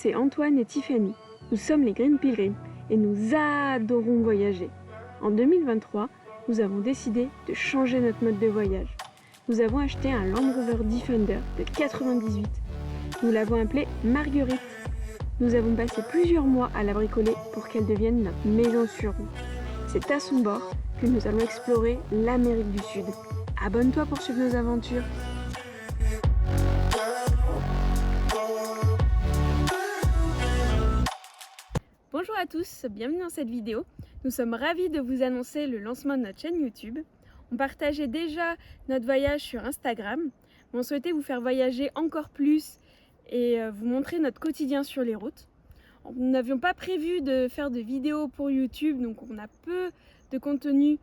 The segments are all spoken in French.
c'est Antoine et Tiffany. Nous sommes les Green Pilgrims et nous adorons voyager. En 2023, nous avons décidé de changer notre mode de voyage. Nous avons acheté un Land Rover Defender de 98. Nous l'avons appelée Marguerite. Nous avons passé plusieurs mois à la bricoler pour qu'elle devienne notre maison sur roue. C'est à son bord que nous allons explorer l'Amérique du Sud. Abonne-toi pour suivre nos aventures. Bonjour à tous, bienvenue dans cette vidéo. Nous sommes ravis de vous annoncer le lancement de notre chaîne YouTube. On partageait déjà notre voyage sur Instagram, mais on souhaitait vous faire voyager encore plus et vous montrer notre quotidien sur les routes. Nous n'avions pas prévu de faire de vidéos pour YouTube, donc on a peu de contenu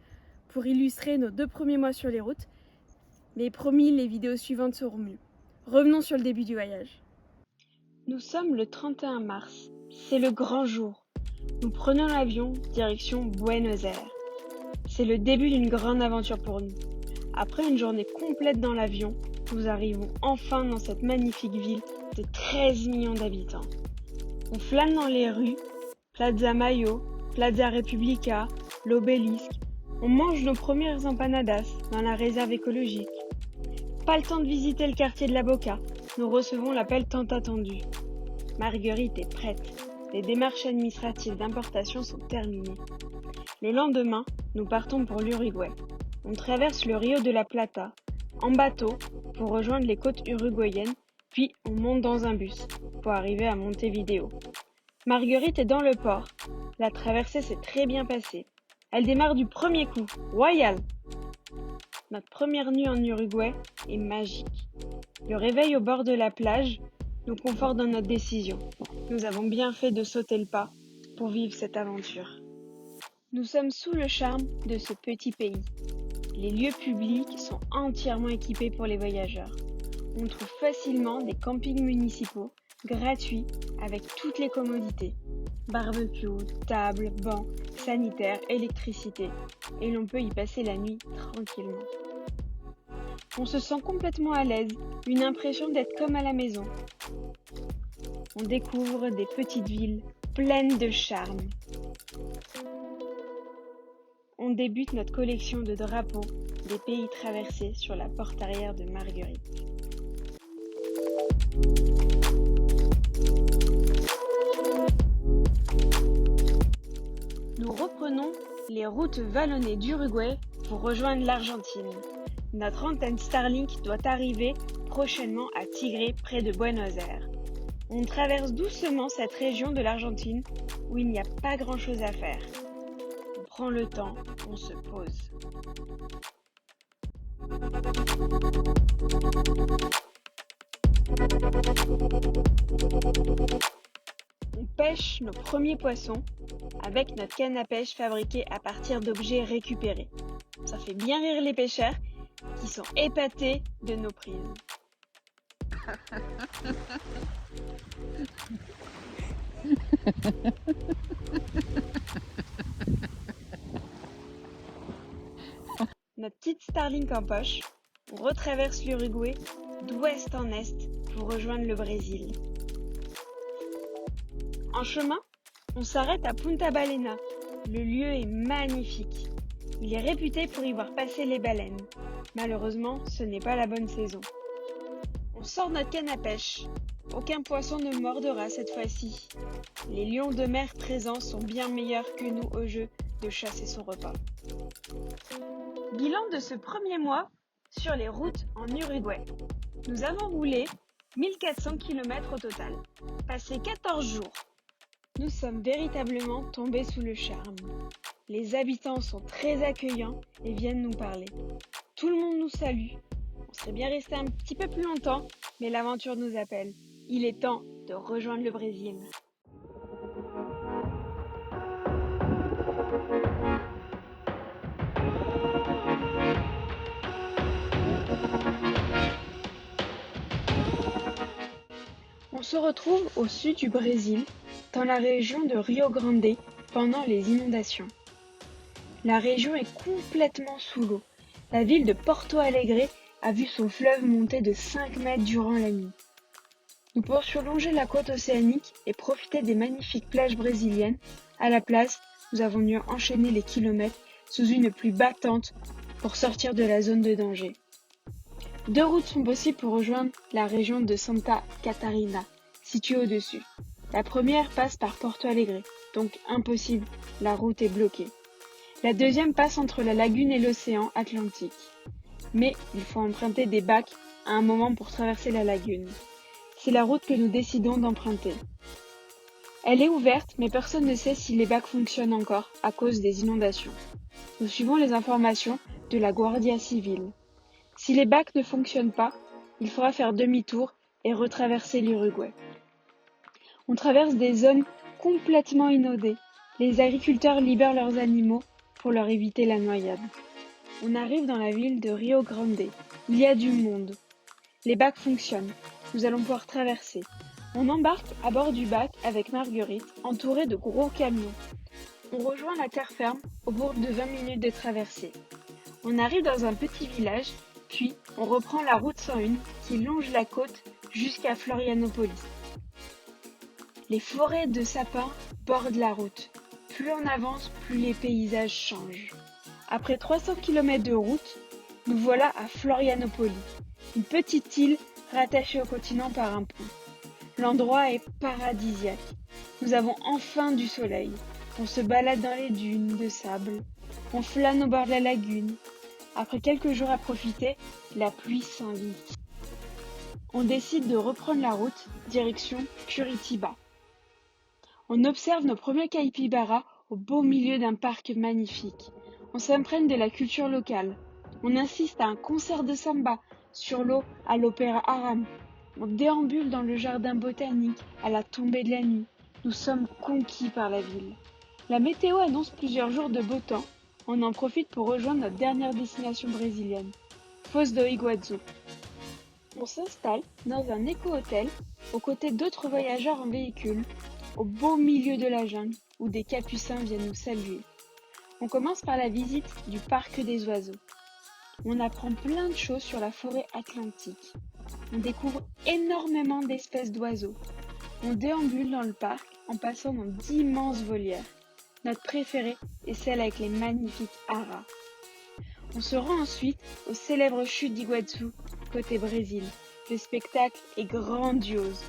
pour illustrer nos 2 premiers mois sur les routes. Mais promis, les vidéos suivantes seront mieux. Revenons sur le début du voyage. Nous sommes le 31 mars, c'est le grand jour. Nous prenons l'avion direction Buenos Aires. C'est le début d'une grande aventure pour nous. Après une journée complète dans l'avion, nous arrivons enfin dans cette magnifique ville de 13 millions d'habitants. On flâne dans les rues, Plaza Mayo, Plaza Repubblica, l'Obélisque. On mange nos premières empanadas dans la réserve écologique. Pas le temps de visiter le quartier de la Boca, nous recevons l'appel tant attendu. Marguerite est prête. Les démarches administratives d'importation sont terminées. Le lendemain, nous partons pour l'Uruguay. On traverse le Rio de la Plata, en bateau, pour rejoindre les côtes uruguayennes, puis on monte dans un bus, pour arriver à Montevideo. Marguerite est dans le port. La traversée s'est très bien passée. Elle démarre du premier coup, royal. Notre première nuit en Uruguay est magique. Le réveil au bord de la plage nous conforte dans notre décision. Nous avons bien fait de sauter le pas pour vivre cette aventure. Nous sommes sous le charme de ce petit pays. Les lieux publics sont entièrement équipés pour les voyageurs. On trouve facilement des campings municipaux gratuits avec toutes les commodités. Barbecue, table, bancs, sanitaires, électricité. Et l'on peut y passer la nuit tranquillement. On se sent complètement à l'aise, une impression d'être comme à la maison. On découvre des petites villes pleines de charme. On débute notre collection de drapeaux des pays traversés sur la porte arrière de Marguerite. Nous reprenons les routes vallonnées d'Uruguay pour rejoindre l'Argentine. Notre antenne Starlink doit arriver prochainement à Tigre, près de Buenos Aires. On traverse doucement cette région de l'Argentine où il n'y a pas grand-chose à faire. On prend le temps, on se pose. On pêche nos premiers poissons avec notre canne à pêche fabriquée à partir d'objets récupérés. Ça fait bien rire les pêcheurs qui sont épatés de nos prises. Notre petite Starlink en poche, on retraverse l'Uruguay d'ouest en est pour rejoindre le Brésil. En chemin, on s'arrête à Punta Baleina. Le lieu est magnifique. Il est réputé pour y voir passer les baleines. Malheureusement, ce n'est pas la bonne saison. On sort notre canne à pêche. Aucun poisson ne mordra cette fois-ci. Les lions de mer présents sont bien meilleurs que nous au jeu de chasser son repas. Bilan de ce premier mois sur les routes en Uruguay. Nous avons roulé 1400 km au total, passé 14 jours. Nous sommes véritablement tombés sous le charme. Les habitants sont très accueillants et viennent nous parler. Tout le monde nous salue. On serait bien resté un petit peu plus longtemps, mais l'aventure nous appelle. Il est temps de rejoindre le Brésil. On se retrouve au sud du Brésil, dans la région de Rio Grande, pendant les inondations. La région est complètement sous l'eau. La ville de Porto Alegre a vu son fleuve monter de 5 mètres durant la nuit. Nous pourrions longer la côte océanique et profiter des magnifiques plages brésiliennes. À la place, nous avons dû enchaîner les kilomètres sous une pluie battante pour sortir de la zone de danger. 2 routes sont possibles pour rejoindre la région de Santa Catarina, située au-dessus. La première passe par Porto Alegre, donc impossible, la route est bloquée. La deuxième passe entre la lagune et l'océan Atlantique. Mais il faut emprunter des bacs à un moment pour traverser la lagune. C'est la route que nous décidons d'emprunter. Elle est ouverte, mais personne ne sait si les bacs fonctionnent encore à cause des inondations. Nous suivons les informations de la Guardia Civile. Si les bacs ne fonctionnent pas, il faudra faire demi-tour et retraverser l'Uruguay. On traverse des zones complètement inondées. Les agriculteurs libèrent leurs animaux pour leur éviter la noyade. On arrive dans la ville de Rio Grande. Il y a du monde. Les bacs fonctionnent. Nous allons pouvoir traverser. On embarque à bord du bac avec Marguerite, entourée de gros camions. On rejoint la terre ferme au bout de 20 minutes de traversée. On arrive dans un petit village, puis on reprend la route 101 qui longe la côte jusqu'à Florianopolis. Les forêts de sapins bordent la route. Plus on avance, plus les paysages changent. Après 300 km de route, nous voilà à Florianopolis, une petite île rattachée au continent par un pont. L'endroit est paradisiaque. Nous avons enfin du soleil. On se balade dans les dunes de sable. On flâne au bord de la lagune. Après quelques jours à profiter, la pluie s'invite. On décide de reprendre la route, direction Curitiba. On observe nos premiers capybaras au beau milieu d'un parc magnifique. On s'imprègne de la culture locale. On assiste à un concert de samba sur l'eau à l'Opéra Aram. On déambule dans le jardin botanique à la tombée de la nuit. Nous sommes conquis par la ville. La météo annonce plusieurs jours de beau temps. On en profite pour rejoindre notre dernière destination brésilienne, Foz do Iguaçu. On s'installe dans un éco-hôtel aux côtés d'autres voyageurs en véhicule, au beau milieu de la jungle où des capucins viennent nous saluer. On commence par la visite du parc des oiseaux. On apprend plein de choses sur la forêt atlantique. On découvre énormément d'espèces d'oiseaux. On déambule dans le parc en passant dans d'immenses volières. Notre préférée est celle avec les magnifiques haras. On se rend ensuite aux célèbres chutes d'Iguaçu, côté Brésil. Le spectacle est grandiose.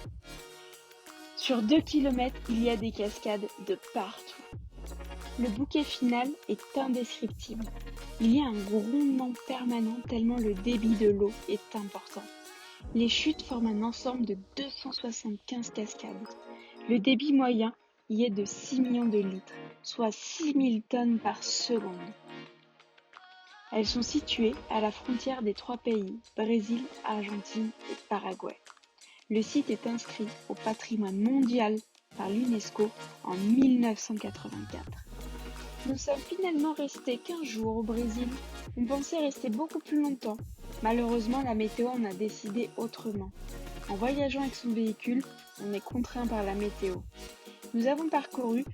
Sur 2 km, il y a des cascades de partout. Le bouquet final est indescriptible. Il y a un grondement permanent tellement le débit de l'eau est important. Les chutes forment un ensemble de 275 cascades. Le débit moyen y est de 6 millions de litres, soit 6000 tonnes par seconde. Elles sont situées à la frontière des 3 pays, Brésil, Argentine et Paraguay. Le site est inscrit au patrimoine mondial par l'UNESCO en 1984. Nous sommes finalement restés 15 jours au Brésil. On pensait rester beaucoup plus longtemps. Malheureusement, la météo en a décidé autrement. En voyageant avec son véhicule, on est contraint par la météo. Nous avons parcouru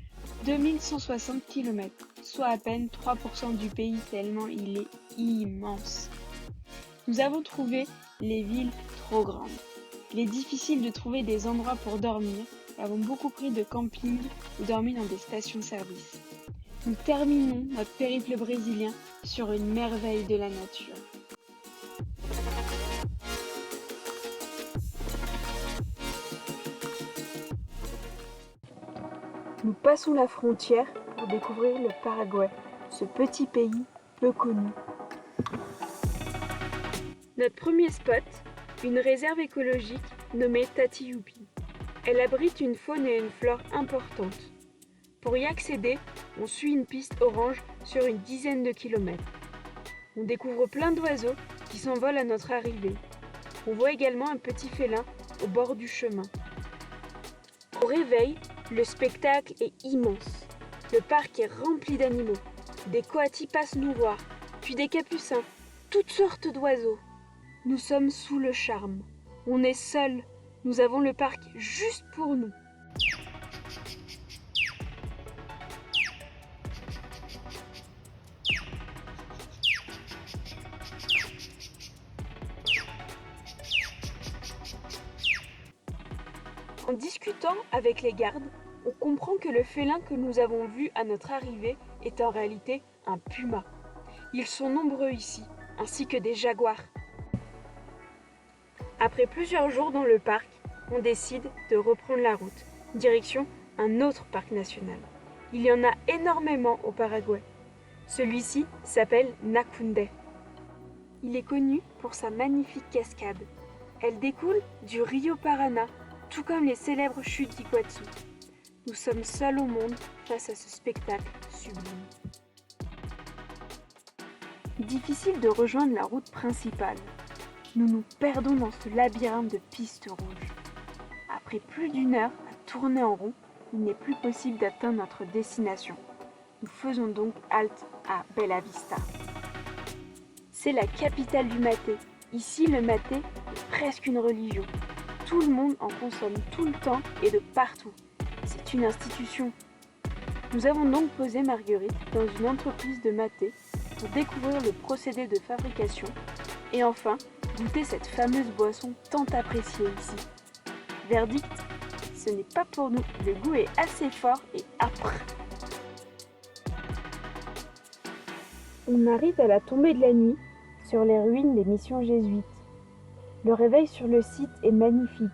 2160 km, soit à peine 3% du pays tellement il est immense. Nous avons trouvé les villes trop grandes. Il est difficile de trouver des endroits pour dormir. Nous avons beaucoup pris de camping ou dormi dans des stations-service. Nous terminons notre périple brésilien sur une merveille de la nature. Nous passons la frontière pour découvrir le Paraguay, ce petit pays peu connu. Notre premier spot, une réserve écologique nommée Tatiyupi. Elle abrite une faune et une flore importantes. Pour y accéder, on suit une piste orange sur une dizaine de kilomètres. On découvre plein d'oiseaux qui s'envolent à notre arrivée. On voit également un petit félin au bord du chemin. Au réveil, le spectacle est immense. Le parc est rempli d'animaux. Des coatis passent nous voir, puis des capucins, toutes sortes d'oiseaux. Nous sommes sous le charme. On est seuls. Nous avons le parc juste pour nous. En discutant avec les gardes, on comprend que le félin que nous avons vu à notre arrivée est en réalité un puma. Ils sont nombreux ici, ainsi que des jaguars. Après plusieurs jours dans le parc, on décide de reprendre la route, direction un autre parc national. Il y en a énormément au Paraguay. Celui-ci s'appelle Nakunde. Il est connu pour sa magnifique cascade. Elle découle du Rio Paraná, tout comme les célèbres chutes d'Iguaçu. Nous sommes seuls au monde face à ce spectacle sublime. Difficile de rejoindre la route principale. Nous nous perdons dans ce labyrinthe de pistes rouges. Après plus d'1 heure à tourner en rond, il n'est plus possible d'atteindre notre destination. Nous faisons donc halte à Bella Vista. C'est la capitale du maté. Ici, le maté est presque une religion. Tout le monde en consomme tout le temps et de partout. C'est une institution. Nous avons donc posé Marguerite dans une entreprise de maté pour découvrir le procédé de fabrication et enfin goûter cette fameuse boisson tant appréciée ici. Verdict, ce n'est pas pour nous, le goût est assez fort et âpre. On arrive à la tombée de la nuit sur les ruines des missions jésuites. Le réveil sur le site est magnifique.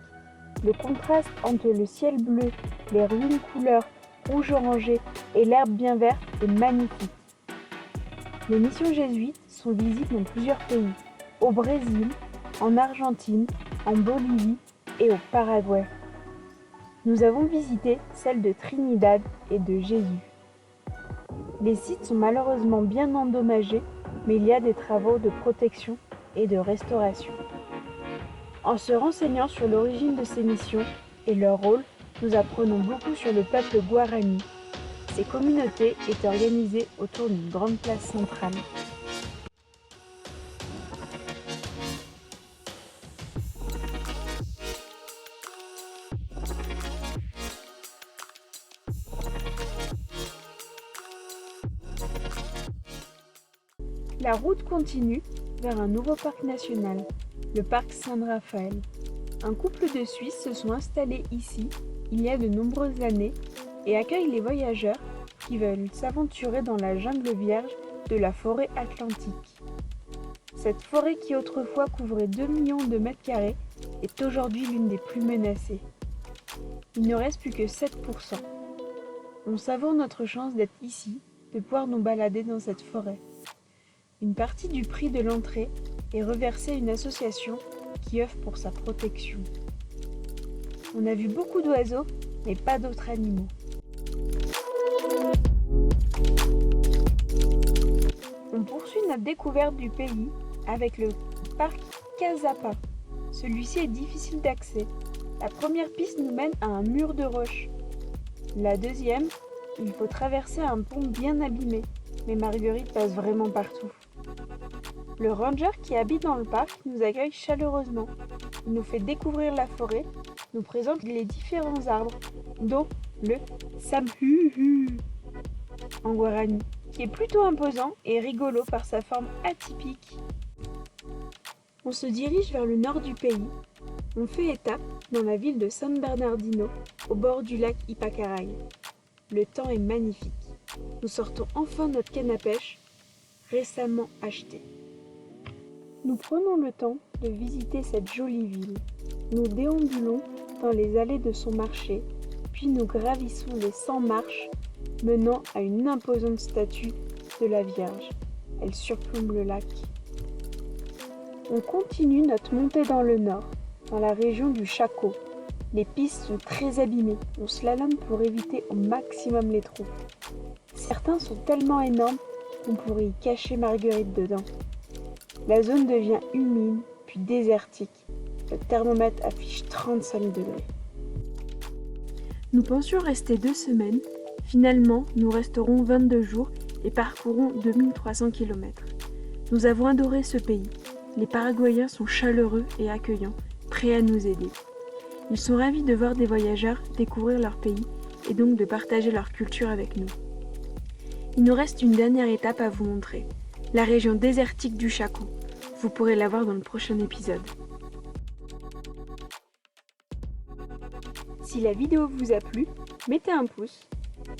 Le contraste entre le ciel bleu, les ruines couleur rouge-orangé et l'herbe bien verte est magnifique. Les missions jésuites sont visibles dans plusieurs pays, au Brésil, en Argentine, en Bolivie et au Paraguay. Nous avons visité celle de Trinidad et de Jésus. Les sites sont malheureusement bien endommagés, mais il y a des travaux de protection et de restauration. En se renseignant sur l'origine de ces missions et leur rôle, nous apprenons beaucoup sur le peuple Guarani. Ces communautés étaient organisées autour d'une grande place centrale. La route continue vers un nouveau parc national, le parc San Rafael. Un couple de Suisses se sont installés ici il y a de nombreuses années et accueillent les voyageurs qui veulent s'aventurer dans la jungle vierge de la forêt atlantique. Cette forêt qui autrefois couvrait 2 millions de mètres carrés est aujourd'hui l'une des plus menacées. Il ne reste plus que 7%. On savoure notre chance d'être ici, de pouvoir nous balader dans cette forêt. Une partie du prix de l'entrée est reversée à une association qui œuvre pour sa protection. On a vu beaucoup d'oiseaux, mais pas d'autres animaux. On poursuit notre découverte du pays avec le parc Cazapa. Celui-ci est difficile d'accès. La première piste nous mène à un mur de roche. La deuxième, il faut traverser un pont bien abîmé, mais Marguerite passe vraiment partout. Le ranger qui habite dans le parc nous accueille chaleureusement. Il nous fait découvrir la forêt, nous présente les différents arbres, dont le samhuhu en guarani, qui est plutôt imposant et rigolo par sa forme atypique. On se dirige vers le nord du pays. On fait étape dans la ville de San Bernardino, au bord du lac Ipacaraí. Le temps est magnifique. Nous sortons enfin notre canne à pêche, récemment achetée. Nous prenons le temps de visiter cette jolie ville. Nous déambulons dans les allées de son marché, puis nous gravissons les 100 marches menant à une imposante statue de la Vierge. Elle surplombe le lac. On continue notre montée dans le nord, dans la région du Chaco. Les pistes sont très abîmées. On slalome pour éviter au maximum les trous. Certains sont tellement énormes qu'on pourrait y cacher Marguerite dedans. La zone devient humide, puis désertique. Le thermomètre affiche 35 degrés. Nous pensions rester 2 semaines. Finalement, nous resterons 22 jours et parcourrons 2300 km. Nous avons adoré ce pays. Les Paraguayens sont chaleureux et accueillants, prêts à nous aider. Ils sont ravis de voir des voyageurs découvrir leur pays et donc de partager leur culture avec nous. Il nous reste une dernière étape à vous montrer, la région désertique du Chaco. Vous pourrez la voir dans le prochain épisode. Si la vidéo vous a plu, mettez un pouce,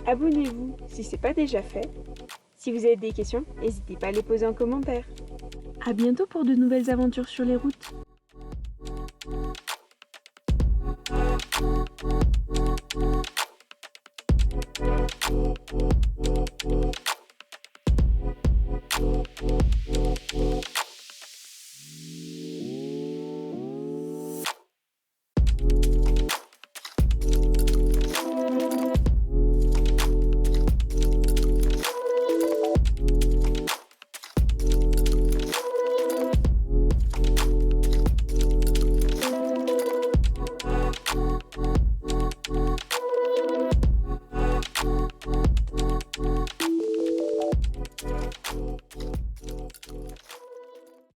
abonnez-vous si ce n'est pas déjà fait. Si vous avez des questions, n'hésitez pas à les poser en commentaire. À bientôt pour de nouvelles aventures sur les routes.